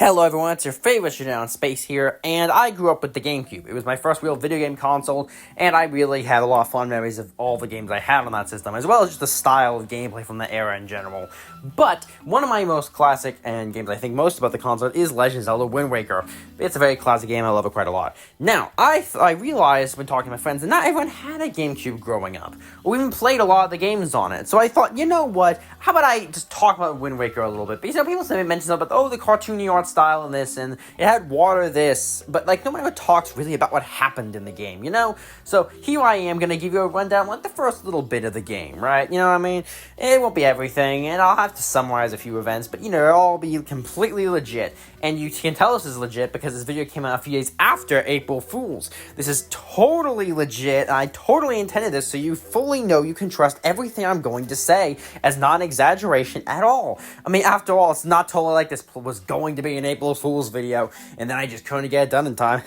Hello everyone, it's your favorite Showdown Space here, and I grew up with the GameCube. It was my first real video game console, and I really had a lot of fun memories of all the games I had on that system, as well as just the style of gameplay from the era in general. But one of my most classic and games I think most about the console is Legend of Zelda Wind Waker. It's a very classic game, I love it quite a lot. Now, I realized when talking to my friends that not everyone had a GameCube growing up, or even played a lot of the games on it. So I thought, you know what, how about I just talk about Wind Waker a little bit? Because people mention stuff about, the cartoony art style in this, and it had water this, but like no one ever talks really about what happened in the game, you know? So here I am gonna give you a rundown, like the first little bit of the game, right? You know what I mean? It won't be everything, and I'll have to summarize a few events, but it'll all be completely legit. And you can tell this is legit because this video came out a few days after April Fool's. This is totally legit, and I totally intended this so you fully know you can trust everything I'm going to say as not an exaggeration at all. I mean, after all, it's not totally like this was going to be an April Fool's video, and then I just couldn't get it done in time.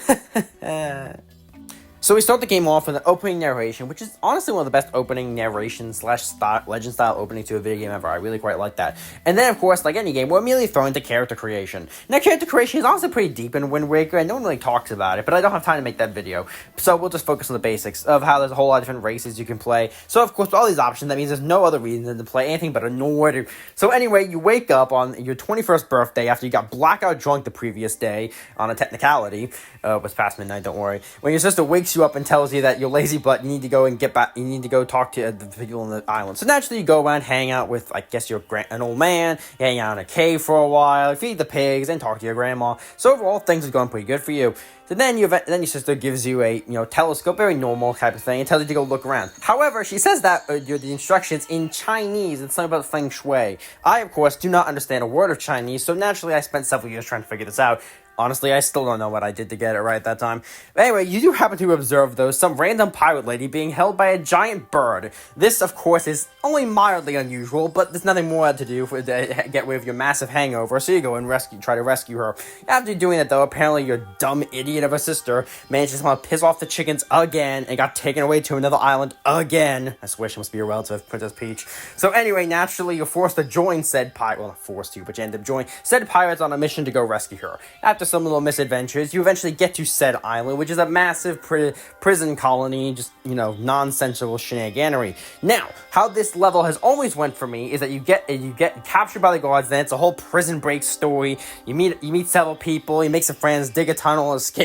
So we start the game off with an opening narration, which is honestly one of the best opening narration / legend style opening to a video game ever. I really quite like that. And then, of course, like any game, we're immediately thrown into character creation. Now, character creation is honestly pretty deep in Wind Waker, and no one really talks about it, but I don't have time to make that video. So we'll just focus on the basics of how there's a whole lot of different races you can play. So, of course, with all these options, that means there's no other reason than to play anything but a Nord. So anyway, you wake up on your 21st birthday after you got blackout drunk the previous day on a technicality. It was past midnight, don't worry. When your sister wakes you up and tells you that you're lazy, but you need to go and get back. You need to go talk to the people on the island. So naturally, you go around, hang out with, I guess, an old man. You hang out in a cave for a while, feed the pigs, and talk to your grandma. So overall, things are going pretty good for you. So then your sister gives you a telescope, very normal type of thing, and tells you to go look around. However, she says that the instructions in Chinese. It's something about feng shui. I, of course, do not understand a word of Chinese, so naturally, I spent several years trying to figure this out. Honestly, I still don't know what I did to get it right that time. But anyway, you do happen to observe, though, some random pirate lady being held by a giant bird. This, of course, is only mildly unusual, but there's nothing more to do to get rid of your massive hangover, so you go and try to rescue her. After doing it, though, apparently your dumb idiot of a sister managed to piss off the chickens again and got taken away to another island again. I swear she must be a relative, Princess Peach. So anyway, naturally, you're forced to join said pirate. Well, not forced to, but you end up joining said pirates on a mission to go rescue her. After some little misadventures, you eventually get to said island, which is a massive prison colony, just, nonsensical shenaniganery. Now, how this level has always went for me is that you get captured by the guards, then it's a whole prison break story. You meet several people, you make some friends, dig a tunnel, escape,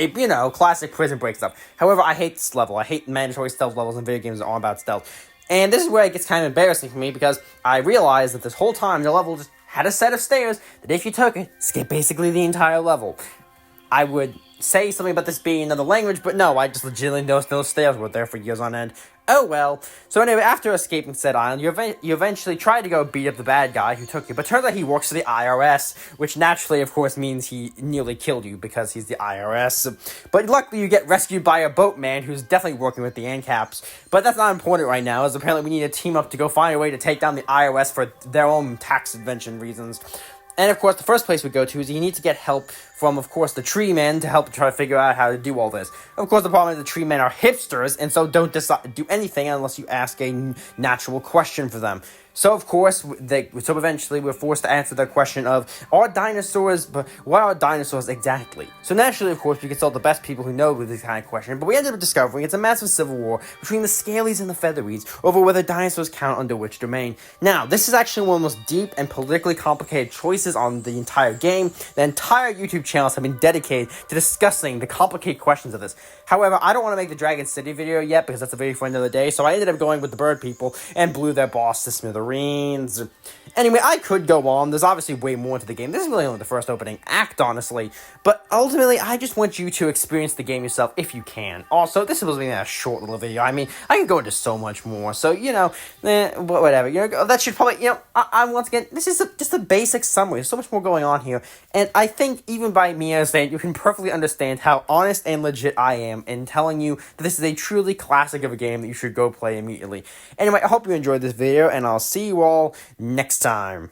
classic prison break stuff. However, I hate this level. I hate mandatory stealth levels in video games that are all about stealth. And this is where it gets kind of embarrassing for me, because I realized that this whole time the level just had a set of stairs that if you took it, skip basically the entire level. I would say something about this being another language, but no, I just legitimately noticed those stairs were there for years on end. Oh well. So anyway, after escaping said island, you eventually try to go beat up the bad guy who took you, but turns out he works for the IRS, which naturally, of course, means he nearly killed you because he's the IRS. But luckily, you get rescued by a boatman who's definitely working with the ANCAPs. But that's not important right now, as apparently we need to team up to go find a way to take down the IRS for their own tax invention reasons. And, of course, the first place we go to is you need to get help from, of course, the tree men to help try to figure out how to do all this. Of course, the problem is the tree men are hipsters, and so don't do anything unless you ask a natural question for them. So, of course, eventually we're forced to answer the question of, what are dinosaurs exactly? So, naturally, of course, we consult the best people who know this kind of question, but we ended up discovering it's a massive civil war between the Scalies and the Featheries over whether dinosaurs count under which domain. Now, this is actually one of the most deep and politically complicated choices on the entire game. The entire YouTube channels have been dedicated to discussing the complicated questions of this. However, I don't want to make the Dragon City video yet, because that's a video for another day, so I ended up going with the bird people and blew their boss to smithereens. Anyway, I could go on. There's obviously way more to the game. This is really only the first opening act, honestly. But ultimately, I just want you to experience the game yourself if you can. Also, this is supposed to be a short little video. I mean, I can go into so much more. So, whatever. That should probably, once again, this is just a basic summary. There's so much more going on here. And I think even by me as saying, you can perfectly understand how honest and legit I am in telling you that this is a truly classic of a game that you should go play immediately. Anyway, I hope you enjoyed this video, and I'll see you all next time.